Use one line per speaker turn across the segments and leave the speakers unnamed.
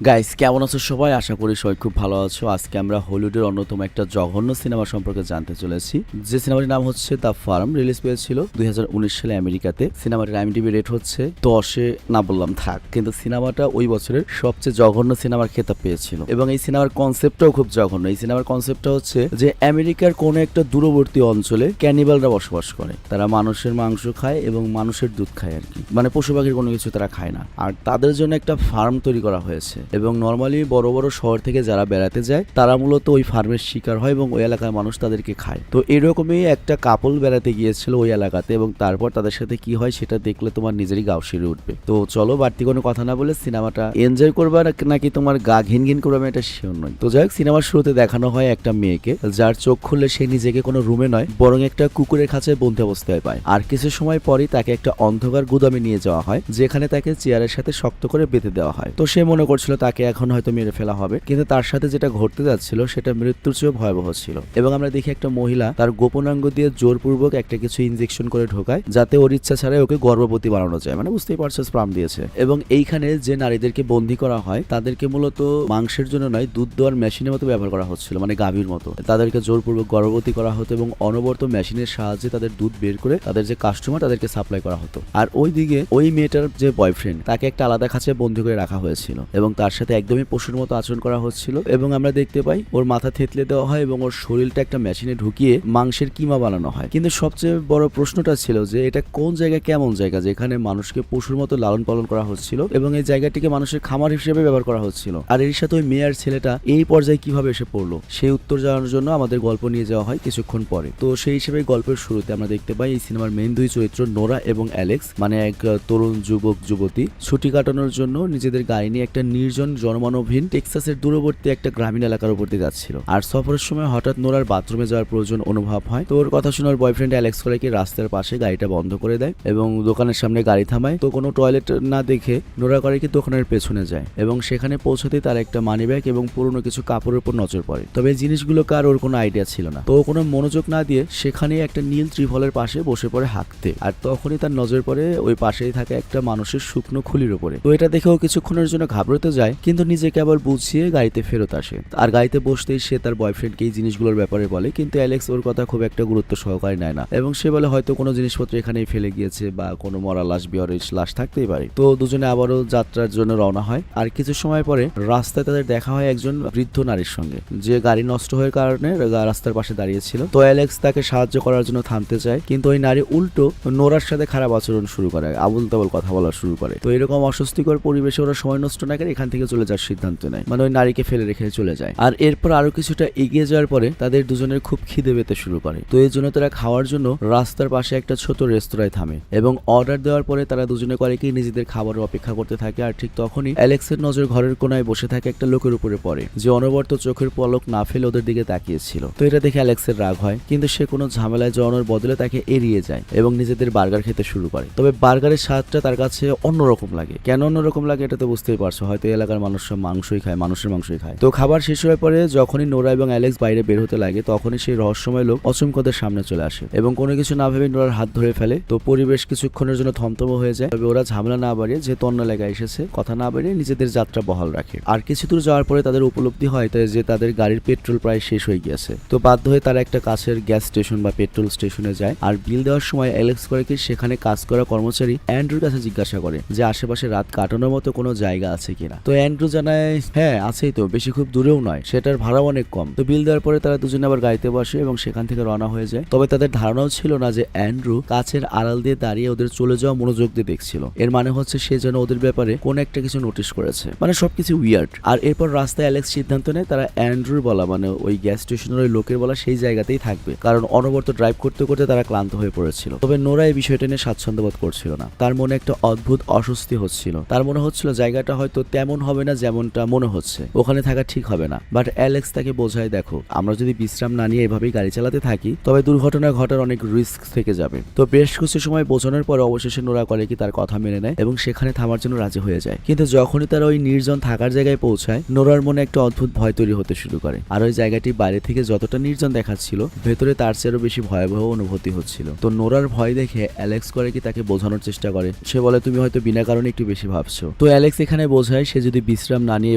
Guys কেমন আছো সবাই? আশা করি সবাই খুব ভালো আছো। আজকে আমরা হলিউডের অন্যতম একটা জঘন্য সিনেমা সম্পর্কে জানতে চলেছি, যে সিনেমাটির নাম হচ্ছে দ্য ফার্ম। রিলিজ পেয়েছিল 2019 সালে আমেরিকাতে। সিনেমাটির আইএমডিবি রেট হচ্ছে 10-এ, না বললাম থাক, কিন্তু সিনেমাটা ওই বছরের সবচেয়ে জঘন্য সিনেমার খেতাব পেয়েছিল। এবং এই সিনেমার কনসেপ্টটাও খুব জঘন্য। এই সিনেমার কনসেপ্টটা হচ্ছে যে আমেরিকার কোনো একটা দূরবর্তী অঞ্চলে ক্যানিবালরা বসবাস করে। তারা মানুষের মাংস খায় এবং মানুষের দুধ খায় আর কি, মানে পশু পাখির কোনো কিছু তারা খায় না। আর তাদের জন্য একটা ফার্ম তৈরি করা হয়েছে, এবং নর্মালি বড় বড় শহর থেকে যারা বেড়াতে যায় তারা মূলত ওই ফার্মের শিকার হয় এবং ওই এলাকার মানুষ তাদেরকে খায়। তো এরকমই একটা কাপল বেড়াতে গিয়েছিল ওই এলাকাতে, এবং তারপর তাদের সাথে কি হয় সেটা দেখলে তোমার নিজেরই গাও শিরে উঠবে। তো চলো বাড়তি কোনো কথা না বলে সিনেমাটা এনজয় করবা নাকি তোমার গা ঘিন ঘিন করবে আমি এটা শিওর নই। তো যাই হোক, সিনেমার শুরুতে দেখানো হয় একটা মেয়েকে যার চোখ খুললে সে নিজেকে কোনো রুমে নয় বরং একটা কুকুরের খাঁচায় বন্দি অবস্থায় পায়। আর কিছু সময় পরই তাকে একটা অন্ধকার গুদামে নিয়ে যাওয়া হয়, যেখানে তাকে চেয়ারের সাথে শক্ত করে বেঁধে দেওয়া হয়। তো সে মনে করছিল তাকে এখন হয়তো মেরে ফেলা হবে, কিন্তু তার সাথে যেটা ঘটতে যাচ্ছিল সেটা মৃত্যুর চেয়েও ভয়াবহ ছিল। এবং আমরা দেখি একটা মহিলা তার গোপনাঙ্গ দিয়ে জোরপূর্বক একটা কিছু ইনজেকশন করে ঢোকায়, যাতে ওর ইচ্ছা ছাড়াই ওকে গর্ভবতী বানানো যায়, মানে বুঝতেই পারছো স্পার্ম দিয়েছে। এবং এইখানে যে নারীদেরকে বন্দী করা হয় তাদেরকে মূলত মাংসের জন্য নয়, দুধ দেওয়ার মেশিনের মতো ব্যবহার করা হচ্ছিল, মানে গাভীর মতো। তাদেরকে জোরপূর্বক গর্ভবতী করা হতো এবং অনবরত মেশিনের সাহায্যে তাদের দুধ বের করে তাদের যে কাস্টমার তাদেরকে সাপ্লাই করা হতো। আর ওইদিকে ওই মেয়েটার যে বয়ফ্রেন্ড তাকে একটা আলাদা খাঁচায় বন্দী করে রাখা হয়েছিল এবং তার সাথে একদমই পশুর মতো আচরণ করা হচ্ছিল। এবং আমরা দেখতে পাই ওর মাথা থেতলে দেওয়া হয় এবং ওর শরীরটা একটা মেশিনে ঢুকিয়ে মাংসের কিমা বানানো হয়। কিন্তু সবচেয়ে বড় প্রশ্নটা ছিল যে এটা কোন জায়গা, কেমন জায়গা যেখানে মানুষকে পশুর মতো লালন পালন করা হচ্ছিল এবং এই জায়গাটিকে মানুষের খামার হিসেবে ব্যবহার করা হচ্ছিল। আর এর সাথে ওই মেয়ের ছেলেটা এই পর্যায়ে কিভাবে এসে পড়লো সেই উত্তর জানানোর জন্য আমাদের গল্প নিয়ে যাওয়া হয় কিছুক্ষণ পরে। তো সেই হিসেবে গল্পের শুরুতে আমরা দেখতে পাই এই সিনেমার মেইন দুই চরিত্র নোরা এবং অ্যালেক্স, মানে এক তরুণ যুবক যুবতী ছুটি কাটানোর জন্য নিজেদের গাড়ি নিয়ে একটা নির্জন জনমানবহীন টেক্সাসের দূরবর্তী একটা গ্রামীণ এলাকার উপর দিয়ে যাচ্ছিল। আর সফরের সময় হঠাৎ নোরার বাথরুমে যাওয়ার প্রয়োজন অনুভব হয়। তো ওর কথা শুনে ওর বয়ফ্রেন্ড অ্যালেক্স করে কি রাস্তার পাশে গাড়িটা বন্ধ করে দেয় এবং দোকানের সামনে গাড়ি থামায়। তো কোনো টয়লেট না দেখে নোরা করে কি দোকানের পেছনে যায় এবং সেখানে পৌঁছাতেই তার একটা মানিব্যাগ এবং পুরনো কিছু কাপড়ের উপর নজর পড়ে। তবে এই জিনিসগুলো কার ওর কোনো আইডিয়া ছিল না। তো ও কোনো মনোযোগ না দিয়ে সেখানে একটা নীল ত্রিফলের পাশে বসে পড়ে হাঁকতে। আর তখনই তার নজর পড়ে ওই পাশেই থাকে একটা মানুষের শুকনো খুলির উপরে। তো এটা দেখেও কিছুক্ষণের জন্য ঘাবড়াতে যায়, কিন্তু নিজেকে আবার বুঝিয়ে গাড়িতে ফেরত আসে। আর গাড়িতে বসতেই সে তার বয়ফ্রেন্ডকে এই জিনিসগুলোর ব্যাপারে বলে, কিন্তু অ্যালেক্স ওর কথা খুব একটা গুরুত্ব সহকারে নেয় না এবং সে বলে হয়তো কোনো জিনিসপত্র এখানেই ফেলে গিয়েছে বা কোনো মরা লাশ বিহরের লাশ থাকতেই পারে। তো দুজনে আবারও যাত্রার জন্য রওনা হয়। আর কিছু সময় পরে রাস্তায় তাদের দেখা হয় একজন বৃদ্ধ নারীর সঙ্গে, যে গাড়ি নষ্ট হওয়ার কারণে রাস্তার পাশে দাঁড়িয়েছিল। তো অ্যালেক্স তাকে সাহায্য করার জন্য থামতে চায়, কিন্তু ওই নারী উল্টো নোরার সাথে খারাপ আচরণ শুরু করে, আবুল তাবুল কথা বলা শুরু করে। তো এরকম অস্বস্তিকর পরিবেশে ওরা সময় নষ্ট না করে এখান থেকে চলে যাওয়ার সিদ্ধান্ত নেয়, মানে ওই নারীকে ফেলে রেখে চলে যায়। আর এরপর আরো কিছুটা এগিয়ে যাওয়ার পরে তাদের দুজনের খুব খিদে পেতে শুরু করে। তো এই জন্য তারা খাওয়ার জন্য রাস্তার পাশে একটা ছোট রেস্তোরাঁয় থামে এবং অর্ডার দেওয়ার পরে তারা দুজনে করে কি নিজেদের খাবারের অপেক্ষা করতে থাকে। আর ঠিক তখনই অ্যালেক্সের নজর ঘরের কোনায় বসে থাকে একটা লোকের উপরে পড়ে, যে অনবরত চোখের পলক না ফেলে ওদের দিকে তাকিয়েছিল। তো এটা দেখে অ্যালেক্সের রাগ হয়, কিন্তু সে কোনো ঝামেলায় জড়ানোর বদলে তাকে এড়িয়ে যায় এবং নিজেদের বার্গার খেতে শুরু করে। তবে বার্গারের স্বাদটা তার কাছে অন্যরকম লাগে। কেন অন্যরকম লাগে এটা তো বুঝতেই পারছো, হয়তো এলাকার মানুষ সব মাংসই খায়, মানুষের মাংসই খায়। তো খাবার শেষ হয়ে পরে যখনই নোরা এবং অ্যালেক্স বাইরে বের হতে লাগে তখনই সেই রহস্যময় লোক অচমকদের সামনে চলে আসে এবং কোনো কিছু না ভেবে নোরার হাত ধরে ফেলে। তো পরিবেশ কিছুক্ষণের জন্য থমথম হয়ে যায়। তবে ওরা ঝামেলা না বাড়িয়ে, যেহেতু অন্য এলাকায় এসেছে, কথা না বাড়িয়ে নিজেদের যাত্রা বহাল রাখে। আর কিছু দূর যাওয়ার পরে তাদের উপলব্ধি হয় যে তাদের গাড়ির পেট্রোল প্রায় শেষ হয়ে গিয়েছে। তো বাধ্য হয়ে তারা একটা কাছের গ্যাস স্টেশন বা পেট্রোল স্টেশনে যায়। আর বিল দেওয়ার সময় অ্যালেক্স করে কি সেখানে কাজ করা কর্মচারী অ্যান্ড্রুর কাছে জিজ্ঞাসা করে যে আশেপাশে রাত কাটানোর মতো কোনো জায়গা আছে কিনা। তো অ্যান্ড্রু জানায় হ্যাঁ আছেই, তো বেশি খুব দূরেও নয়, সেটার ভাড়া অনেক কম। তো বিল দেওয়ার পরে তারা দুজনে আবার গাড়িতে বসে এবং সেখান থেকে রওনা হয়ে যায়। তবে তাদের ধারণাও ছিল না যে অ্যান্ড্রু কাছের আড়াল দিয়ে দাঁড়িয়ে ওদের চলে যাওয়া মনোযোগ দিয়ে দেখছিল। এর মানে হচ্ছে সে যেন ওদের ব্যাপারে কোন একটা কিছু নোটিশ করেছে, মানে সবকিছু উইয়ার্ড। আর এরপর রাস্তায় অ্যালেক্স সিদ্ধান্ত নেয় তারা অ্যান্ড্রুর বলা, মানে ওই গ্যাস স্টেশনের ওই লোকের বলা সেই জায়গাতেই থাকবে, কারণ অনবরত ড্রাইভ করতে করতে তারা ক্লান্ত হয়ে পড়েছিল। তবে নোরা এই বিষয়টা নিয়ে স্বাচ্ছন্দ্য বোধ করছিল না, তার মনে একটা অদ্ভুত অস্বস্তি হচ্ছিল। তার মনে হচ্ছিল জায়গাটা হয়তো তেমন হবে না যেমনটা মনে হচ্ছে, ওখানে থাকা ঠিক হবে না। বাট অ্যালেক্স তাকে বোঝায় দেখো, আমরা যদি বিশ্রাম না নিয়ে এভাবেই গাড়ি চালাতে থাকি তবে দুর্ঘটনা ঘটার অনেক রিস্ক থেকে যাবে। তো বেশ কিছু সময় বোঝানোর পর অবশেষে নোরা করে কি তার কথা মেনে নেয় এবং সেখানে থামার জন্য রাজি হয়ে যায়। কিন্তু যখনই তারা ওই নির্জন থাকার জায়গায় পৌঁছায় নোরার মনে একটা অদ্ভুত ভয় তৈরি হতে শুরু করে। আর ওই জায়গাটি বাইরে থেকে যতটা নির্জন দেখাচ্ছিল ভেতরে তার চেয়েও বেশি ভয়াবহ অনুভূতি হচ্ছিল। তো নোরার ভয় দেখে অ্যালেক্স করে কি তাকে বোঝানোর চেষ্টা করে। সে বলে তুমি হয়তো বিনা কারণে একটু বেশি ভাবছো। তো অ্যালেক্স এখানে বোঝায় সে যদি বিশ্রাম না নিয়ে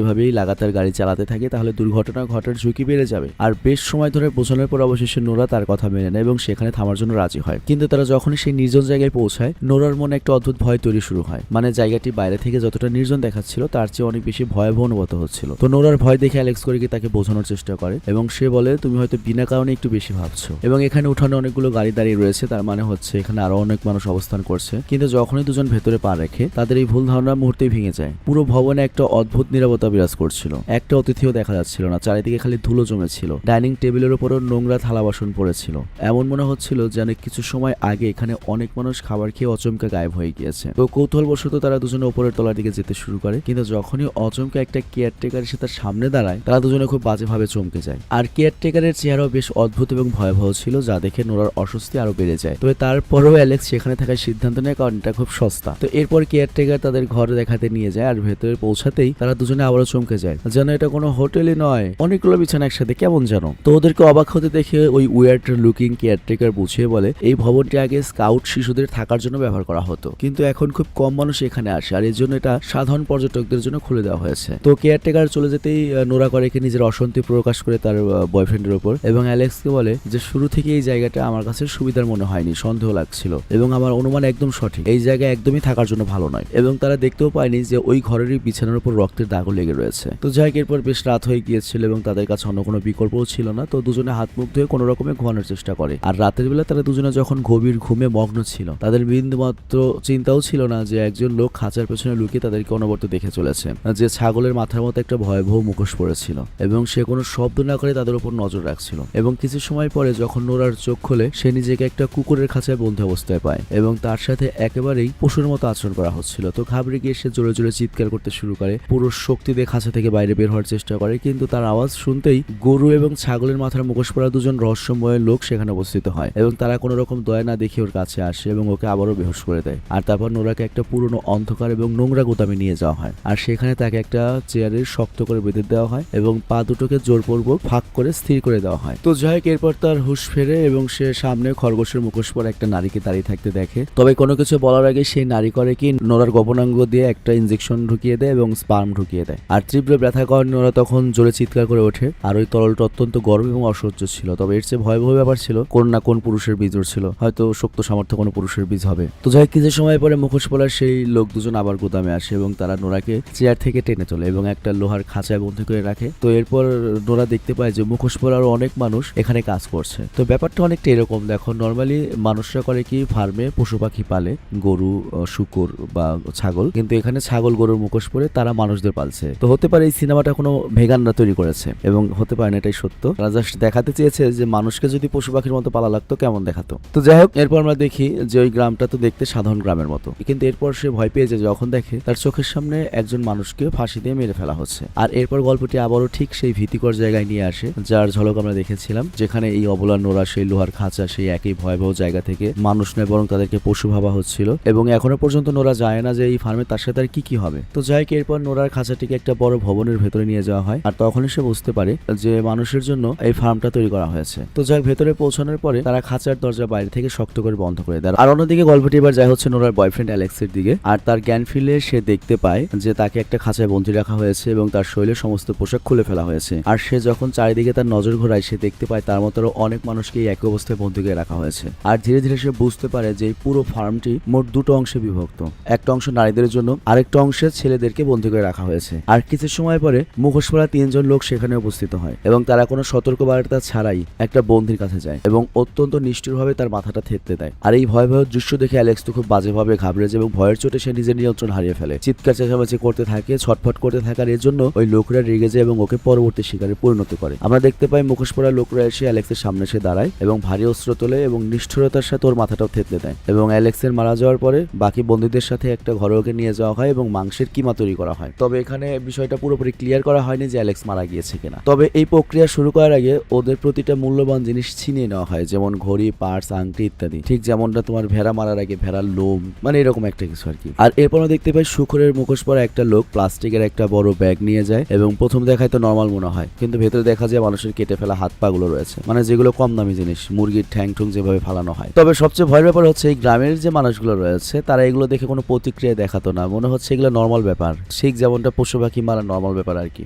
এভাবেই লাগাতার গাড়ি চালাতে থাকে তাহলে দুর্ঘটনা ঘটার ঝুঁকি বেড়ে যাবে। আর বেশ সময় ধরে পৌঁছানোর পর অবশেষে নোরা তার কথা মেনে নেয় এবং সেখানে থামার জন্য রাজি হয়। কিন্তু তারা যখনই সেই নির্জন জায়গায় পৌঁছায় নোরার মনে একটা অদ্ভুত ভয় তৈরি শুরু হয়। মানে জায়গাটি বাইরে থেকে যতটা নির্জন দেখাচ্ছিল তার চেয়ে অনেক বেশি ভয়াবহ অনুভূত হচ্ছিল। তো নোরার ভয় দেখে অ্যালেক্স করে তাকে বোঝানোর চেষ্টা করে এবং সে বলে তুমি হয়তো বিনা কারণে একটু বেশি ভাবছো, এবং এখানে উঠানে অনেকগুলো গাড়ি দাঁড়িয়ে রয়েছে, তার মানে হচ্ছে এখানে আরো অনেক মানুষ অবস্থান করছে। কিন্তু যখনই দুজন ভেতরে পা রাখে তাদের এই ভুল ধারণা মুহূর্তেই ভেঙে যায়। পুরো ভবনে একটা অদ্ভুত নীরবতা বিরাজ করছিল, একটা অতিথিও দেখা যাচ্ছিল না, চারিদিকে খালি ধুলো জমেছিল, ডাইনিং টেবিলের উপরও নোংরা থালা বাসন পড়েছিল। এমন মনে হচ্ছিল যেন কিছু সময় আগে এখানে অনেক মানুষ খাবার খেয়ে অচমকা গায়েব হয়ে গিয়েছে। তো কৌতূহলবশত তারা দুজনে উপরের তলার দিকে যেতে শুরু করে, কিন্তু যখনই অচমকা একটা কেয়ারটেকার এসে তার সামনে দাঁড়ায় তারা দুজনে খুব বাজেভাবে চমকে যায়। আর কেয়ারটেকারের চেহারাও বেশ অদ্ভুত এবং ভয়াবহ ছিল, যা দেখে নোরার অস্বস্তি আরো বেড়ে যায়। তবে তারপরেও অ্যালেক্স সেখানে থাকার সিদ্ধান্ত নেয়, কারণ এটা খুব সস্তা। তো এরপর কেয়ারটেকার তাদের ঘর দেখাতে নিয়ে যায়, আর ভেতরে পৌঁছাতেই তারা দুজনে আবারও চমকে যায়, যেন এটা কোনো হোটেলই নয়, অনেকগুলো বিছানা একসাথে, কেমন যেন। তো ওদেরকে অবাক হতে দেখে ওই উইয়ার্ড লুকিং কেয়ারটেকার বুঝিয়ে বলে এই ভবনটি আগে স্কাউট শিশুদের থাকার জন্য ব্যবহার করা হতো, কিন্তু এখন খুব কম মানুষ এখানে আসে, আর এর জন্য এটা সাধারণ পর্যটকদের জন্য খুলে দেওয়া হয়েছে। তো কেয়ারটেকার চলে যেতেই নোরা করে নিজের অশান্তি প্রকাশ করে তার বয়ফ্রেন্ডের উপর, এবং অ্যালেক্সকে বলে যে শুরু থেকে এই জায়গাটা আমার কাছে সুবিধার মনে হয়নি, সন্দেহ লাগছিল, এবং আমার অনুমান একদম সঠিক, এই জায়গায় একদমই থাকার জন্য ভালো নয়। এবং তারা দেখতেও পায়নি যে ওই ঘরেরই বিছানার উপর রক্তের দাগও লেগে রয়েছে। তো যাই এরপর বেশ রাত হয়ে গিয়েছিল এবং তাদের কাছে অন্য কোনো বিকল্পও ছিল না। তো দুজনে হাত মুখ ধুয়ে কোনো রকমে ঘুমানোর চেষ্টা করে। আর রাতের বেলা তারা দুজনে যখন গভীর ঘুমে মগ্ন ছিল, তাদের বিন্দুমাত্র চিন্তাও ছিল না যে একজন লোক খাঁচার পেছনে লুকিয়ে তাদেরকে অনবরত দেখে চলেছে, যে ছাগলের মাথার মতো একটা ভয়াবহ মুখোশ পড়েছিল, এবং সে কোনো শব্দ না করে তাদের উপর নজর রাখছিল। এবং কিছু সময় পরে যখন নোরার চোখ খোলে, সে নিজেকে একটা কুকুরের খাঁচায় বন্ধু অবস্থায় পায় এবং তার সাথে একেবারেই পশুর মতো আচরণ করা হচ্ছিল। তো ঘাবড়ে গিয়ে সে জোরে জোরে চিৎকার করতে শুরু করে, পুরো শক্তি দিয়ে খাঁচা থেকে বাইরে বের হওয়ার চেষ্টা করে, কিন্তু তার আওয়াজ শুনতেই গরু এবং ছাগলের মাথার মুখোশ পরা দুজন রহস্যময় লোক সেখানে উপস্থিত হয়, এবং তারা কোনো রকম দয়া না দেখে ওর কাছে আসে এবং ওকে আবারও বেহুশ করে দেয়। আর তারপর নোরাকে একটা পুরনো অন্ধকার এবং নোংরা গুদামে নিয়ে যাওয়া হয়, আর সেখানে তাকে একটা চেয়ারে শক্ত করে বেঁধে দেওয়া হয় এবং পা দুটোকে জোরপূর্বক ফাঁক করে স্থির করে দেওয়া হয়। তো যাই এরপর তার হুঁশ ফেরে এবং সে সামনে খরগোশের মুখোশ পরা একটা নারীকে দাঁড়িয়ে থাকতে দেখে। তবে কোনো কিছু বলার আগে সেই নারী করে কি নোরার গোপনাঙ্গ দিয়ে একটা ইনজেকশন ঢুকিয়ে দেয় এবং স্পার্ম ঢুকিয়ে দেয়। আর তীব্র ব্যথা কারণ নোরা তখন জোরে চিৎকার করে ওঠে, আর ওই তরলটা অত্যন্ত গরম এবং অসহ্য ছিল। তবে এর চেয়ে ভয়াবহ ব্যাপার ছিল কোন না কোন পুরুষের বীজর ছিল, হয়তো শক্ত সামর্থ্য কোনো পুরুষের বীজ হবে। তো যাই কিছু সময় পরে মুখোশ পরার সেই লোক দুজন আবার গুদামে আসে এবং তারা নোরাকে চেয়ার থেকে টেনে তোলে এবং একটা লোহার খাঁচায় বন্দি করে রাখে। তো এরপর নোরা দেখতে পায় যে মুখোশ পরা আরো অনেক মানুষ এখানে কাজ করছে। তো ব্যাপারটা অনেকটা এরকম, দেখো নর্মালি মানুষরা করে কি ফার্মে পশু পাখি পালে, গরু, শুকুর বা ছাগল, কিন্তু এখানে ছাগল গরুর মুখোশ পরে তারা মানুষদের পালছে। তো হতে পারে এই সিনেমাটা কোনো ভেগানরা তৈরি করেছে, এবং হতে পারে না এটাই সত্য, তারা জাস্ট দেখাতে চেয়েছে যে মানুষকে যদি পশু পাখির মতো পালা লাগতো কেমন দেখাতো। তো যাই হোক, এরপর আমরা দেখি যে ওই গ্রামটা তো দেখতে সাধারণ গ্রামের মতো, কিন্তু এরপর সে ভয় পেয়ে যায় যখন দেখে তার চোখের সামনে একজন মানুষকে ফাঁসি দিয়ে মেরে ফেলা হচ্ছে। আর এরপর গল্পটি আবারও ঠিক সেই ভীতিকর জায়গায় নিয়ে আসে যার ঝলক আমরা দেখেছিলাম, যেখানে এই অবলা নোরা সেই লোহার খাঁচা সেই একই ভয়াবহ জায়গা থেকে মানুষ নয় বরং তাদেরকে পশু ভাবা হচ্ছিল, এবং এখনো পর্যন্ত নোরা যায় না যে এই ফার্মে তার সাথে আর কি হবে। তো যাই এরপর নোরার খাঁচাটিকে একটা বড় ভবনের ভেতরে নিয়ে যাওয়া হয়, আর তখনই সে বুঝতে পারে যে মানুষের জন্য এই ফার্মটা তৈরি করা হয়েছে। তো যাই ভেতরে পৌঁছানোর পরে তারা খাঁচার দরজা বাইরে থেকে শক্ত করে বন্ধ করে দেয়। আর অন্যদিকে গল্পটি এবার যায় হচ্ছে নোরার বয়ফ্রেন্ড অ্যালেক্সের দিকে, আর তার জ্ঞান ফিরলে সে দেখতে পায় যে তাকে একটা খাঁচায় বন্দী রাখা হয়েছে এবং তার শরীরের সমস্ত পোশাক খুলে ফেলা হয়েছে। আর সে যখন চারিদিকে তার নজর ঘোরায় সে দেখতে পায় তার মতো অনেক মানুষকে একই অবস্থায় বন্দী করে রাখা হয়েছে। আর ধীরে ধীরে সে বুঝতে পারে যে এই পুরো ফার্মটি মোট দুটো অংশে বিভক্ত, একটা অংশ নারীদের জন্য, আরেকটা অংশে ছেলেদেরকে বন্দী করে রাখা হয়েছে। আর কিছু সময় পরে মুখোশ পরা তিনজন লোক সেখানে উপস্থিত হয় এবং তারা কোনো সতর্ক বার্তা ছাড়াই একটা বন্দির কাছে যায় এবং অত্যন্ত নিষ্ঠুরভাবে তার মাথাটা থেততে দেয়। আর এই ভয়াবহ দৃশ্য দেখে অ্যালেক্স তো খুব বাজেভাবে ঘাবড়ে যায় এবং ভয়ের চোটে সে নিজের নিয়ন্ত্রণ হারিয়ে ফেলে, চিৎকার চেঁচামেচি করতে থাকে, ছটফট করতে থাকার এর জন্য ওই লোকরা রেগে যায় এবং ওকে পরবর্তী শিকারে পরিণত করে। আমরা দেখতে পাই মুখোশ পরা লোকরা এসে অ্যালেক্সের সামনে এসে দাঁড়ায় এবং ভারী অস্ত্র তোলে এবং নিষ্ঠুরতার সাথে ওর মাথাটাও থেতলে দেয়। এবং অ্যালেক্সের মারা যাওয়ার পরে বাকি বন্দীদের সাথে একটা ঘরে ওকে নিয়ে যাওয়া হয় এবং মাংসের কিমা তৈরি করা হয়। তবে এখানে বিষয়টা পুরোপুরি ক্লিয়ার করা হয়নি যে অ্যালেক্স মারা গিয়েছে কিনা। তবে এই প্রক্রিয়া শুরু করার আগে ওদের প্রতিটা মূল্যবান জিনিস ছিনিয়ে নেওয়া হয়, যেমন ঘড়ি, পার্স, আংটি ইত্যাদি, ঠিক যেমনটা তোমার ভেড়া মারার আগে ভেড়ার লোম, মানে এরকম একটা কিছু আর কি। আর এরপর দেখতে পাই শুকরের মুখোশ পরা একটা লোক প্লাস্টিকের একটা বড় ব্যাগ নিয়ে যায় এবং প্রথম দেখায় তো নর্মাল মনে হয়, কিন্তু ভেতরে দেখা যায় মানুষের কেটে ফেলা হাত পা গুলো রয়েছে, মানে যেগুলো কম দামি জিনিস, মুরগির ঠ্যাং ঠুং যেভাবে ফালানো হয়। তবে সবচেয়ে ভয়ের ব্যাপার হচ্ছে এই গ্রামের যে মানুষগুলো রয়েছে তারা এগুলো দেখে কোনো প্রতিক্রিয়া দেখাতো না, মনে হচ্ছে এগুলো নর্মাল ব্যাপার, ঠিক যেমনটা পশু পাখি মারা নর্মাল ব্যাপার আর কি।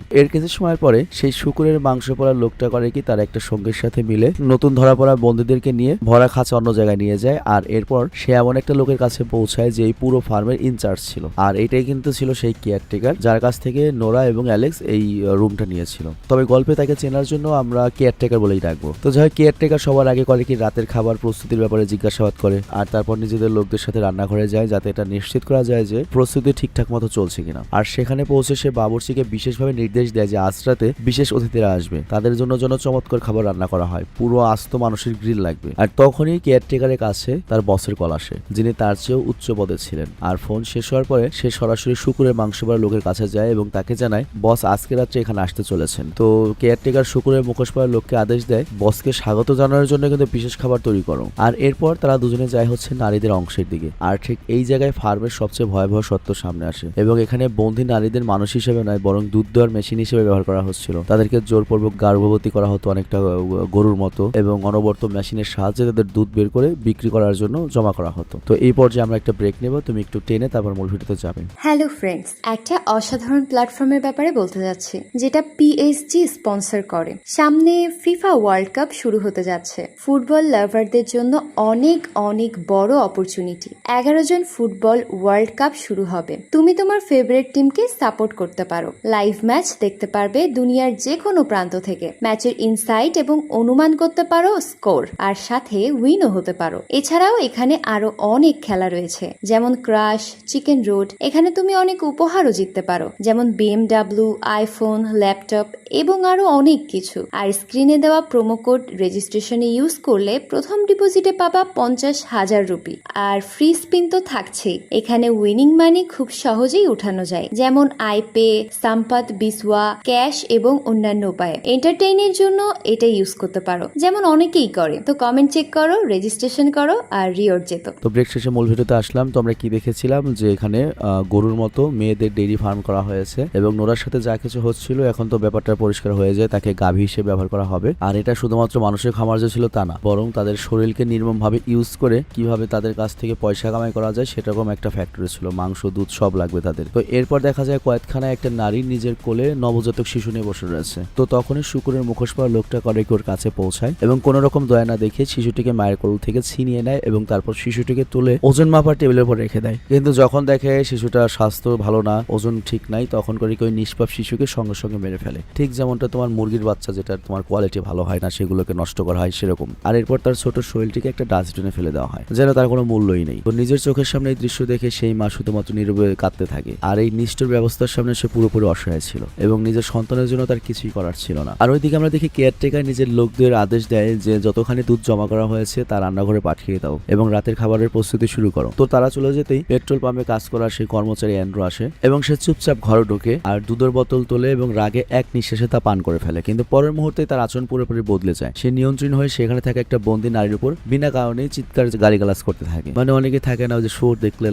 এর কিছু সময় পরে সেই শুকুরের মাংস পড়া লোকটা করে কি তার একটা সঙ্গীর সাথে মিলে নতুন ধরা পড়া বন্দীদেরকে নিয়ে ভরা খাঁচা অন্য জায়গায় নিয়ে যায়। আর এরপর সে এমন একটা লোকের কাছে পৌঁছায় যে এই পুরো ফার্মের ইনচার্জ ছিল। আর এটাই কিন্তু ছিল সেই কেয়ারটেকার যার কাছ থেকে নোরা এবং অ্যালেক্স এই রুমটা নিয়েছিল। তবে গল্পে তাকে চেনার জন্য আমরা কেয়ারটেকার বলেই ডাকবো। তো যাই কেয়ারটেকার সবার আগে করে কি রাতের খাবার প্রস্তুতির ব্যাপারে জিজ্ঞাসাবাদ করে, আর তারপর নিজেদের লোকদের সাথে রান্নাঘরে যায় যাতে এটা নিশ্চিত করা যায় যে প্রস্তুতি ঠিকঠাক মতো চলছে কিনা। আর সেখানে পৌঁছে সে বাবুর্চিকে বিশেষভাবে নির্দেশ দেয় যে আজ রাতে বিশেষ অতিথিরা আসবে, তাদের জন্য যেন চমৎকার খাবার রান্না করা হয়, পুরো আস্ত মানুষের গ্রিল লাগবে। আর তখনই কেয়ারটেকারের কাছে তার বসের কল আসে, যিনি তার চেয়েও উচ্চ পদে ছিলেন। আর ফোন শেষ হওয়ার পরে সে সরাসরি শুকুরের মাংস পড়া লোকের কাছে যায় এবং তাকে জানায় বস আজকে রাত্রে এখানে আসতে চলেছেন। তো কেয়ারটেকার শুকুরের মুখোশ পড়া লোককে আদেশ দেয় বসকে স্বাগত জানানোর জন্য কিন্তু বিশেষ খাবার তৈরি করো। আর এরপর তারা দুজনে যায় হচ্ছে নারীদের অংশের দিকে। আর ঠিক এই জায়গায় ফার্মের সবচেয়ে ভয়াবহ সত্য সামনে আসে এবং এখানে বন্দী নারীদের মানুষ হিসেবে নয় বরং দুধ দেওয়ার মেশিন হিসেবে ব্যবহার করা হচ্ছিল। তাদেরকে জোরপূর্বক গর্ভবতী করা হতো অনেকটা গরুর মতো এবং অনবরত মেশিনের সাহায্যে তাদের দুধ বের করে বিক্রি করার জন্য জমা করা হতো। তো এই পর্যায়ে আমরা একটা ব্রেক নেব, তুমি একটু টেনে তারপর মূল ভিডিওতে যাবে।
হ্যালো ফ্রেন্ডস, একটা অসাধারণ প্ল্যাটফর্মের ব্যাপারে বলতে যাচ্ছি যেটা পিএসজি স্পন্সর করে। সামনে ফিফা ওয়ার্ল্ড কাপ শুরু হতে যাচ্ছে। ফুটবল লাভারদের জন্য অনেক অনেক বড় অপরচুনিটি। 11 জন ফুটবল ওয়ার্ল্ড কাপ শুরু হবে। তুমি তোমার ফেভারিট টিমকে সাপোর্ট করতে পারো, লাইভ ম্যাচ দেখতে পারবে দুনিয়ার যে কোনো প্রান্ত থেকে, ম্যাচের ইনসাইট এবং অনুমান করতে পারো স্কোর, আর সাথে উইনও হতে পারো। এছাড়াও এখানে আরো অনেক খেলা রয়েছে যেমন ক্রাশ, চিকেন রোড। এখানে তুমি অনেক উপহারও জিততে পারো যেমন BMW, আইফোন, ল্যাপটপ এবং আরো অনেক কিছু। আর স্ক্রিনে দেওয়া প্রোমো কোড রেজিস্ট্রেশনে ইউজ করলে প্রথম ডিপোজিটে পাবা 50,000 রুপি। আর ফ্রি স্পিন তো থাকছেই। এখানে উইনিং মানি খুব সহজেই উঠানো যায় যেমন আইপে, সাম্পাত, বিসওয়া, ক্যাশ এবং অন্যান্য উপায়ে। এন্টারটেইনের জন্য এটা ইউজ করতে পারো যেমন অনেকেই করে। তো কমেন্ট চেক করো, রেজিস্ট্রেশন করো আর রিওয়ার্ড যেত।
তো ব্রেক শেষে মূল ভিডিওতে আসলাম। তো আমরা কি দেখেছিলাম যে এখানে গরুর মতো মেয়েদের ডেইরি ফার্ম করা হয়েছে এবং নোরার সাথে যা কিছু হচ্ছিল এখন তো ব্যাপারটা পরিষ্কার হয়ে যায়, তাকে গাভী হিসেবে ব্যবহার করা হবে। আর এটা শুধুমাত্র মানুষের খামার যে ছিল তা না, বরং তাদের শরীরকে নির্মম ভাবে ইউজ করে কিভাবে তাদের কাছ থেকে পয়সা কামাই করা যায় সেরকম একটা ফ্যাক্টরি ছিল। মাংস, দুধ সব লাগবে তাদের। তো এরপর দেখা যায় কয়েকখানা একটা নারী নিজের কোলে নবজাতক শিশু নিয়ে বসে রয়েছে। তো তখনই শুকুরের মুখোশ পরা লোকটা করে ওর কাছে পৌঁছায় এবং কোন রকম দয়া না দেখে শিশুটিকে মায়ের কোল থেকে ছিনিয়ে নেয় এবং তারপর শিশুটিকে তুলে ওজন মাপার টেবিলের উপর রেখে দেয়। কিন্তু যখন দেখে শিশুটার স্বাস্থ্য ভালো না, ওজন ঠিক নাই, তখন করে ওই নিষ্পাপ শিশুকে সঙ্গে সঙ্গে মেরে ফেলে। ঠিক যেমনটা তোমার মুরগির বাচ্চা যেটা তোমার কোয়ালিটি ভালো হয় না সেগুলোকে নষ্ট করা হয় সেরকম। আর এরপর তার ছোট শরীরটিকে একটা ডাস্টবিনে ফেলে দেওয়া হয় যেন তার কোনো মূল্যই নেই। তো নিজের চোখের সামনে এই দৃশ্য দেখে সেই মা শুধুমাত্র নীরবে কাঁদতে থাকে। আর এই নিষ্ঠুর ব্যবস্থার সামনে সে পুরোপুরি অসহায় ছিল এবং নিজের সন্তানের জন্য তার কিছুই করার ছিল না। আর ওইদিকে আমরা দেখি কেয়ারটেকার নিজের লোকদের আদেশ দেয় যে যতখানি দুধ জমা করা হয়েছে তা রান্নাঘরে পাঠিয়ে দাও এবং রাতের খাবারের প্রস্তুতি শুরু করো। তো তারা চলে যেতেই পেট্রোল পাম্পে কাজ করা সেই কর্মচারী অ্যান্ড্রু আসে এবং সে চুপচাপ ঘরে ঢোকে আর দুধের বোতল তোলে এবং রাগে এক নিঃশ্বাসে তা পান করে ফেলে। কিন্তু পরের মুহূর্তে তার আচরণ পুরোপুরি বদলে যায়। সে নিয়ন্ত্রণ হয়ে সেখানে থাকা একটা বন্দী নারীর উপর বিনা কারণে চিৎকার গালিগালাজ করতে থাকে। মানে অনেকে থাকে না যে শুয়োর দেখলে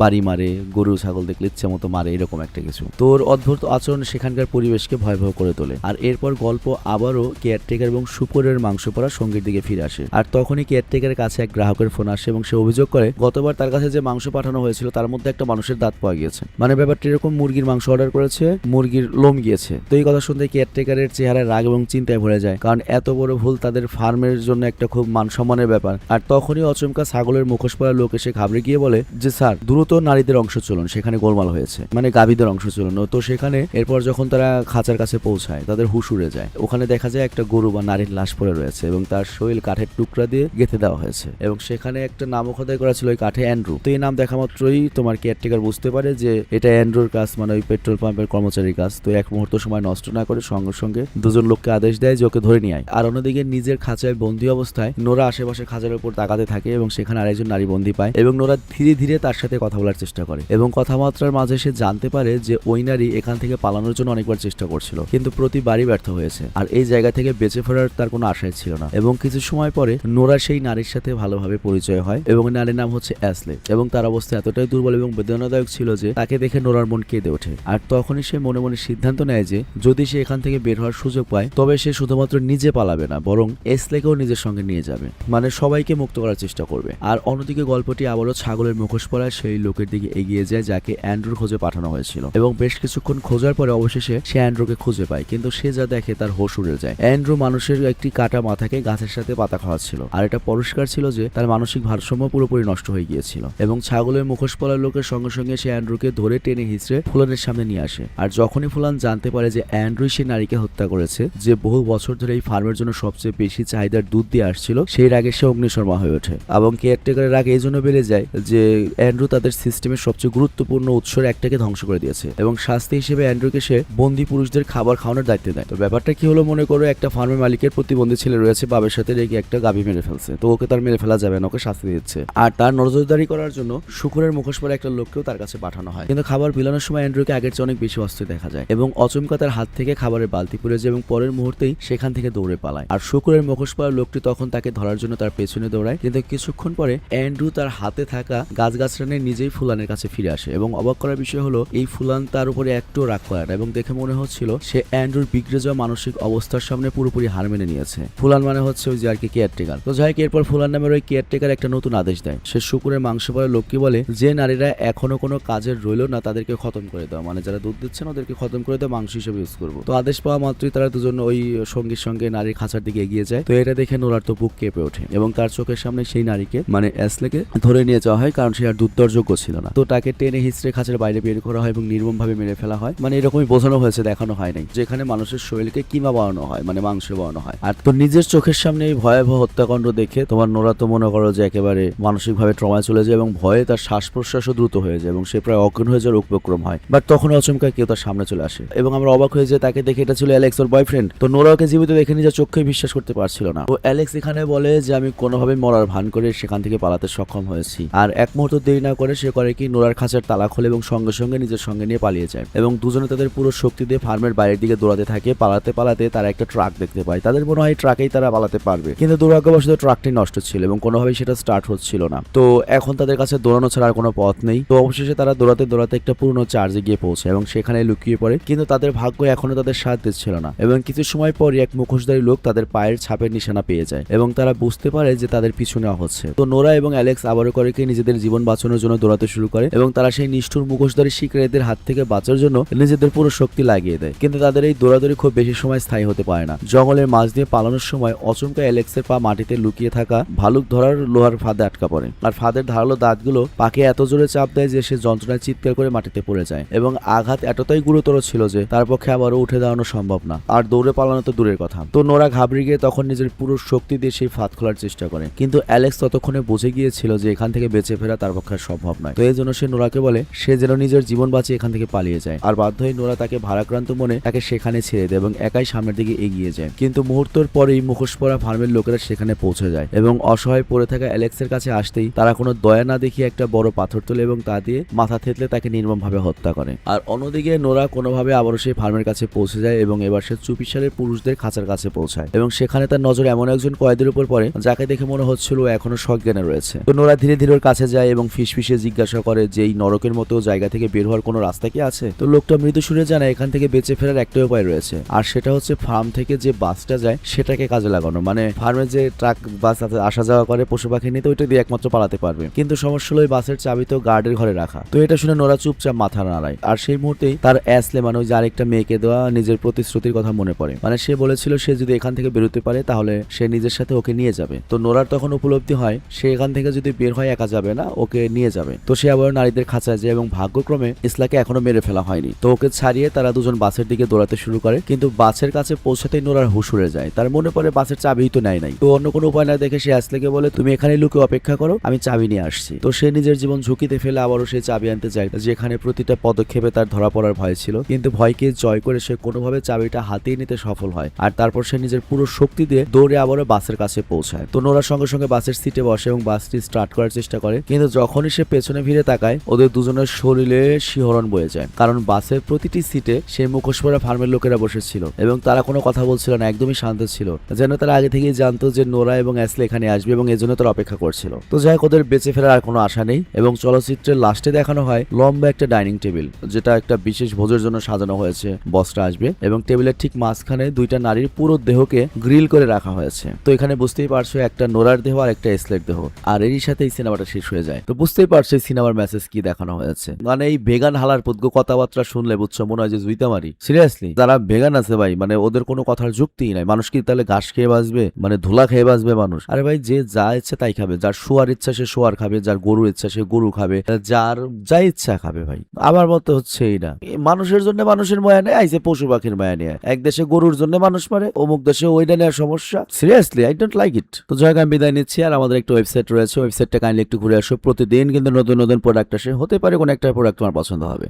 বাড়ি মারে, গরু ছাগল দেখলে ইচ্ছে মতো মারে, এরকম একটা কিছু। তোর অদ্ভুত আচরণ সেখানকার পরিবেশকে ভয়াবহ করে তোলে। আর এরপর গল্প আবারও কেয়ারটেকার এবং শুকুরের মাংস পড়া সঙ্গীর দিকে ফিরে আসে। আর তখনই কেয়ারটেকারের কাছে এক গ্রাহকের ফোন আসে এবং সে অভিযোগ করে গতবার তার কাছে যে মাংস পাঠানো হয়েছিল তার মধ্যে একটা মানুষের দাঁত পাওয়া গিয়েছে। মানে ব্যাপারটা এরকম, মুরগির মাংস অর্ডার করেছে, মুরগির লোম গিয়েছে। তো এই কথা শুনতে কেয়ারটেকারের চেহারায় রাগ এবং চিন্তায় ভরে যায়, কারণ এত বড় ভুল তাদের ফার্মের জন্য একটা খুব মান সম্মানের ব্যাপার। আর তখনই অচমকা ছাগলের মুখোশ পরা লোক এসে ঘাবড়ে গিয়ে বলে যে স্যার দ্রুত নারীদের অংশ চলুন, সেখানে গোলমাল হয়েছে, মানে গাভীদের অংশ চলুন। তো সেখানে এরপর যখন তারা খাঁচার কাছে পৌঁছায় তাদের হুশ উড়ে যায়। ওখানে দেখা যায় একটা গরু বা নারীর লাশ পড়ে রয়েছে এবং তার শরীর কাঠের টুকরা দিয়ে গেঁথে দেওয়া হয়েছে এবং সেখানে একটা নামও খোদাই করা ছিল ওই কাঠে অ্যান্ড্রু। তো এই নাম দেখা মাত্রই তোমার কেয়ারটেকার বুঝতে পারে যে এটা অ্যান্ড্রুর কাজ, মানে ওই পেট্রোল পাম্পের কর্মচারীর কাজ। তো এক মুহূর্ত সময় নষ্ট না করে সঙ্গে সঙ্গে দুজন লোককে আদেশ দেয় যে ওকে ধরে নিয়ে আয়। আর অন্যদিকে নিজের খাঁচায় বন্দী অবস্থায় নোরা আশেপাশে খাঁচার উপর তাকাতে থাকে এবং সেখানে আরেকজন নারী বন্দী পায় এবং নোরা ধীরে ধীরে তার সাথে কথা বলার চেষ্টা করে এবং কথাবার্তার মাঝে সে জানতে পারে যে ওই নারী এখান থেকে পালানোর জন্য অনেকবার চেষ্টা করছিল কিন্তু প্রতিবারই ব্যর্থ হয়েছে। আর এই জায়গা থেকে বেঁচে ফেরার তার কোনো আশাই ছিল না। এবং কিছু সময় পরে নোরা সেই নারীর সাথে ভালোভাবে পরিচয় হয় এবং নারীর নাম হচ্ছে অ্যাসলে এবং তার অবস্থা এতটাই দুর্বল এবং বেদনাদায়ক ছিল যে তাকে দেখে নোরার মন কেঁদে ওঠে। আর তখনই সে মনে মনে সিদ্ধান্ত নেয় যে যদি সে এখান থেকে বের হওয়ার সুযোগ পায় তবে সে শুধুমাত্র নিজে পালাবে না, বরং এসলেকেও নিজের সঙ্গে নিয়ে যাবে, মানে সবাইকে মুক্ত করার চেষ্টা করবে। আর অন্যদিকে গল্পটি আবারও ছাগলের মুখোশ পরা সেই লোকের দিকে এগিয়ে যায় যাকে অ্যান্ড্রুর খোঁজে পাঠানো হয়েছিল, এবং বেশ কিছুক্ষণ খোঁজার পরে অবশেষে সে অ্যান্ড্রুকে খুঁজে পায়। কিন্তু সে যা দেখে তার হোশ উড়ে যায়। অ্যান্ড্রু মানুষের একটি কাটা মাথাকে গাছের সাথে পাতা খাওয়াচ্ছিল, আর এটা পরিষ্কার ছিল যে তার মানসিক ভারসাম্য পুরোপুরি নষ্ট হয়ে গিয়েছিল। এবং ছাগলের মুখোশ পরা লোকের সঙ্গে সঙ্গে সে অ্যান্ড্রুকে ধরে টেনে হিঁচড়ে ফুলানের সামনে নিয়ে আসে। আর যখনই ফুলান জানতে পারে যে অ্যান্ড্রুই সেই নারীকে হত্যা করেছে যে বহু বছর ধরে এই ফার্মের জন্য সবচেয়ে বেশি চাহিদার দুধ দিয়ে আসছিল, সেই রাগে সে অগ্নিশর্মা হয়ে ওঠে। এবং কেয়ারটেকারের রাগ এই জন্য বেড়ে যায় যে অ্যান্ড্রু তাদের সিস্টেমের সবচেয়ে গুরুত্বপূর্ণ উৎসের একটাকে ধ্বংস করে দিয়েছে, এবং শাস্তি হিসেবে অ্যান্ড্রুকে সে বন্দি পুরুষদের খাবার খাওয়ানোর দায়িত্ব দেয়। তো ব্যাপারটা কি হলো, মনে করো একটা ফার্মের মালিকের প্রতিবন্ধী ছেলে রয়েছে, বাবার সাথে রেগে একটা গাভী মেরে ফেলছে, তো ওকে তার মেরে ফেলা যাবে না, ওকে শাস্তি দিচ্ছে। আর তার নজরদারি করার জন্য শুকুরের মুখোশ পরা একটা লোককেও তার কাছে পাঠানো হয়। কিন্তু খাবার বিলানোর সময় অ্যান্ড্রুকে আগের চেয়ে অনেক বেশি অস্থির দেখা যায়, এবং অচমকা তার হাত থেকে খাবারের বালতি পড়ে যায় এবং পরের মুহূর্তেই সেখান থেকে দৌড়ে পালায়। আর শুকুরের মুখোশ পরা লোকটি তখন তাকে ধরার জন্য তার পেছনে দৌড়ায়, কিন্তু কিছুক্ষণ পরে অ্যান্ড্রু তার হাতে থাকা গাছগাছরা নিয়ে নিজেই ফুলানের কাছে ফিরে আসে। এবং অবাক করার বিষয় হলো এই ফুলান তার উপরে একটু রাগ করে না, এবং দেখে মনে হচ্ছিল সে অ্যান্ড্রুর বিগড়ে যাওয়া মানসিক অবস্থার সামনে পুরোপুরি হার মেনে নিয়েছে। ফুলান মানে হচ্ছে ওই যে আর কি কেয়ারটেকার। তো যাই হোক, এরপর ফুলান নামের ওই কেয়ারটেকার একটা নতুন আদেশ দেয়। সে শুকুরের মাংস পরা লোককে বলে যে নারীরা এখনো কোনো কাজের রইল না তাদেরকে খতম করে দাও, মানে যারা দুধ দিচ্ছে না ওদেরকে খতম করে দাও, মাংস হিসেবে ইউজ করবো। তো আদেশ পাওয়া মাত্রই তারা দুজন ওই সঙ্গীর সঙ্গে নারীর খাঁচার দিকে এগিয়ে যায়। তো এটা দেখে নোরার তো বুক কেঁপে ওঠে, এবং তার চোখের সামনে সেই নারীকে মানে অ্যাসলেকে ধরে নিয়ে যাওয়া হয়, কারণ সে আর দুধ দেওয়ার যোগ্য ছিল না। তো তাকে টেনে হিঁচড়ে খাঁচার বাইরে বের করা হয় এবং নির্মমভাবে মেরে ফেলা হয়। মানে এরকমই বোঝানো হয়েছে, দেখানো হয় নাই যেখানে মানুষের শরীরকে কিমা বানানো হয়, মানে মাংস বানানো হয়। আর তো নিজের চোখের সামনে এই ভয়াবহ হত্যাকাণ্ড দেখে তোমার নোরা তো মনে করো যে একেবারে মানসিকভাবে ট্রমায় চলে যায়, এবং ভয়ে তার শ্বাস প্রশ্বাসও দ্রুত হয়ে যায়, এবং সে প্রায় অজ্ঞান হয়ে যাওয়ার উপক্রম হয়। বাট তখন অচমকা কেউ তার সামনে চলে আসে, এবং আমরা অবাক হয়ে যায় তাকে দেখে এটা ছিল অ্যালেক্স ওর বয়ফ্রেন্ড। তো নোরা ওকে জীবিত দেখে নিজের চোখে বিশ্বাস করতে পারছিল না। তো অ্যালেক্স এখানে বলে যে আমি কোনোভাবে মরার ভান করে সেখান থেকে পালাতে সক্ষম হয়েছি। আর এক মুহূর্ত দেরি না করে সে করে কি নোরার খাঁচার তালা খোলে এবং সঙ্গে সঙ্গে নিজের সঙ্গে নিয়ে পালিয়ে যায়, এবং দুজনে তাদের পুরো শক্তি দিয়ে ফার্মের বাইরের দিকে দৌড়াতে থাকে। পালাতে পালাতে তারা একটা ট্রাক দেখতে পায়, তাদের মনে হয় ট্রাকেই তারা পালাতে পারবে, কিন্তু দুর্ভাগ্যবশত ট্রাকটি নষ্ট ছিল এবং কোনোভাবেই সেটা স্টার্ট হচ্ছিল না। তো এখন তাদের কাছে দৌড়ানো ছাড়া আর কোনো পথ নেই। তো অবশেষে তারা দৌড়াতে দৌড়াতে একটা পুরনো চার্জে গিয়ে পৌঁছায় এবং সেখানে লুকিয়ে পড়ে, কিন্তু তাদের ভাগ্য এখনো তাদের সাথ দিচ্ছিল না। এবং কিছু সময় পর এক মুখোশধারী লোক তাদের পায়ের ছাপের নিশানা পেয়ে যায়, এবং তারা বুঝতে পারে যে তাদের পিছু নেওয়া হচ্ছে। তো নোরা এবং অ্যালেক্স আবারও করে কি নিজেদের জীবন বাঁচানোর জন্য দৌড়াতে শুরু করে, এবং তারা সেই নিষ্ঠুর মুখোশধারী শিকারীদের হাত থেকে বাঁচার জন্য নিজেদের পুরো শক্তি লাগিয়ে দেয়। কিন্তু তাদের এই দৌড়াদৌড়ি খুব বেশি সময় স্থায়ী হতে পারে না। জঙ্গলের মাঝ দিয়ে পালানোর সময় অচমকা অ্যালেক্সের পা মাটিতে লুকিয়ে থাকা ভালুক ধরার লোহার ফাঁদে আটকা পড়ে, আর ফাঁদের ধারালো দাঁতগুলো পাকে এত জোরে চাপ দেয় যে সে যন্ত্রণায় চিৎকার করে মাটিতে পড়ে যায়, এবং আঘাত এতটাই গুরুতর ছিল যে তার পক্ষে আবারও উঠে দাঁড়ানো সম্ভব না, আর দৌড়ে পালানো তো দূরের কথা। তো নোরা ঘাবড়ে গিয়ে তখন নিজের পুরো শক্তি দিয়ে সেই ফাঁদ খোলার চেষ্টা করে, কিন্তু অ্যালেক্স ততক্ষণে বুঝে গিয়েছিল যে এখান থেকে বেঁচে ফেরা তার পক্ষে সম্ভব নয়। তো এই জন্য সে নোরাকে বলে সে যেন নিজের জীবন বাঁচিয়ে এখান থেকে পালিয়ে যায়। আর বাধ্য হয়ে নোরা তাকে ভারাক্রান্ত মনে তাকে সেখানে ছেড়ে দেয় এবং একাই সামনের দিকে এগিয়ে যায়। কিন্তু মুহূর্তের পরেই মুখোশ পরা ফার্মের লোকেরা সেখানে পৌঁছে যায়, এবং অসহায় পড়ে থাকা অ্যালেক্সের কাছে আসতেই তারা কোনো দয়া না দেখিয়ে একটা বড় পাথর তোলে এবং তা দিয়ে মাথা থেতলে তাকে নির্মমভাবে হত্যা করে। আর অন্যদিকে নোরা কোনোভাবে আবারও সেই ফার্মের কাছে পৌঁছে যায়, এবং এবার সে চুপিসারের পুরুষদের খাঁচার কাছে পৌঁছায়, এবং সেখানে তার নজর এমন একজন কয়েদের উপর পড়ে যাকে দেখে মনে হচ্ছিল এখনো সজ্ঞানে রয়েছে। তো নোরা ধীরে ধীরে ওর কাছে যায় এবং ফিসফিসে জিজ্ঞাসা করে যে এই নরকের মতো জায়গা থেকে বের হওয়ার কোনো রাস্তা কি আছে। তো লোকটা মৃদু সুরে জানায় এখান থেকে বেঁচে ফেরার একটাই উপায় রয়েছে, আর সেটা হচ্ছে ফার্ম থেকে যে বাসটা যায় সেটাকে কাজে লাগানো, মানে ফার্মে যে ট্রাক বাস আসা যাওয়া করে পশু পাখি নিতে, ওইটা দিয়ে একমাত্র পালাতে পারবে। কিন্তু সমস্যা হলো ওই বাসের চাবি তো গার্ডের ঘরে রাখা। তো এটা শুনে নোরা চুপচাপ মাথা নাড়ায়, আর সেই মুহূর্তেই তার অ্যাসলে মানে ওই যে আরেকটা মেয়েকে দেওয়া নিজের প্রতিশ্রুতির কথা মনে পড়ে। মানে সে বলেছিল সে যদি এখান থেকে বেরোতে পারে তাহলে সে নিজের সাথে ওকে নিয়ে যাবে। তো নোরার তখন উপলব্ধি হয় সে এখান থেকে যদি বের হয় একা যাবে না, ওকে নিয়ে যাবে। তো সে আবার নারীদের খাঁচায় যায়, এবং ভাগ্যক্রমে ইসলাকে এখনো মেরে ফেলা হয়নি। তো ওকে ছাড়িয়ে তারা দুজন বাসের দিকে দৌড়াতে শুরু করে, কিন্তু বাসের কাছে পৌঁছাতেই নোরার হুঁশ উড়ে যায়। তার মনে পড়ে বাসের চাবি তো নেয় নাই। তো অন্য কোনো উপায় না দেখে সে অ্যাসলেকে বলে তুমি এখানে লুকে অপেক্ষা করো, আমি চাবি নিয়ে আসছি। তো সে নিজের জীবন ঝুঁকিতে ফেলে আবারও সে চাবি আনতে যায়, যেখানে প্রতিটা পদক্ষেপে তার ধরা পড়ার ভয় ছিল, কিন্তু ভয়কে জয় করে সে কোনোভাবে চাবিটা হাতিয়ে নিতে সফল হয়। আর তারপর সে নিজের পুরো শক্তি দিয়ে দৌড়ে আবারও বাসের কাছে পৌঁছায়। তো নোরার সঙ্গে সঙ্গে বাসের সিটে বসে এবং বাসটি স্টার্ট করার চেষ্টা করে, কিন্তু যখনই সে পেছনে ফিরে তাকায় ওদের দুজনের শরীরে শিহরণ বয়ে যায়, কারণ বাসের প্রতিটি সিটে সেই মুখোশ পরা ফার্মের লোকেরা বসেছিল এবং তারা কোনো কথা বলছিল না, একদমই শান্ত ছিল, যেন তারা আগে থেকেই জানতো যে নোরা এবং অ্যাসলে এখানে আসবে এবং এজন্য তারা অপেক্ষা করছিল। তো যাই হোক, ওদের বেঁচে ফেরার আর কোনো আশা নেই, এবং চলচ্চিত্রের লাস্টে দেখানো হয় লম্বা একটা ডাইনিং টেবিল, যেটা একটা বিশেষ ভোজের জন্য সাজানো হয়েছে, বসরা আসবে আসবে এবং টেবিলের ঠিক মাঝখানে দুইটা নারীর পুরো দেহকে গ্রিল করে রাখা হয়েছে। তো এখানে বুঝতেই পারছো একটা নোরার দেহ আর একটা এসলের দেহ, আর এরই সাথে এই সিনেমাটা শেষ হয়ে যায়। তো বুঝতেই পারছো এই সিনেমার মেসেজ কি দেখানো হয়েছে। মানে এই ভেগান হালার পুদ্গ কথাবার্তা শুনলে বুঝছো মনে হয় যে জুইতা মারি। সিরিয়াসলি যারা ভেগান আছে ভাই, মানে ওদের কোনো কথার যুক্তিই নাই। মানুষ কি তাহলে ঘাস খেয়ে বাঁচবে, মানে ধুলা খেয়ে বাঁচবে মানুষ? আরে ভাই যে যা ইচ্ছা তাই খাবে, যার শোয়ার ইচ্ছা সে শোয়ার খাবে, যার গরুর ইচ্ছা সে গরু খাবে, যার যা ইচ্ছা খাবে ভাই। আমার মতে হচ্ছে এই না, মানুষের জন্য মানুষের মায়া নেই, আইসে পশু পাখির মায়া নিয়ে। এক দেশে গরুর জন্য মানুষ মারে, অমুক দেশে ওইটা নেওয়ার সমস্যা। Seriously I don't like it. তো যাই হোক আমি বিদায় নিচ্ছি। আর আমাদের একটা ওয়েবসাইট রয়েছে, ওয়েবসাইটটা কাইন্ডলি একটু ঘুরে আসো। প্রতিদিন কিন্তু নতুন নতুন প্রোডাক্ট আসে, হতে পারে কোনো একটা প্রোডাক্ট তোমার পছন্দ হবে।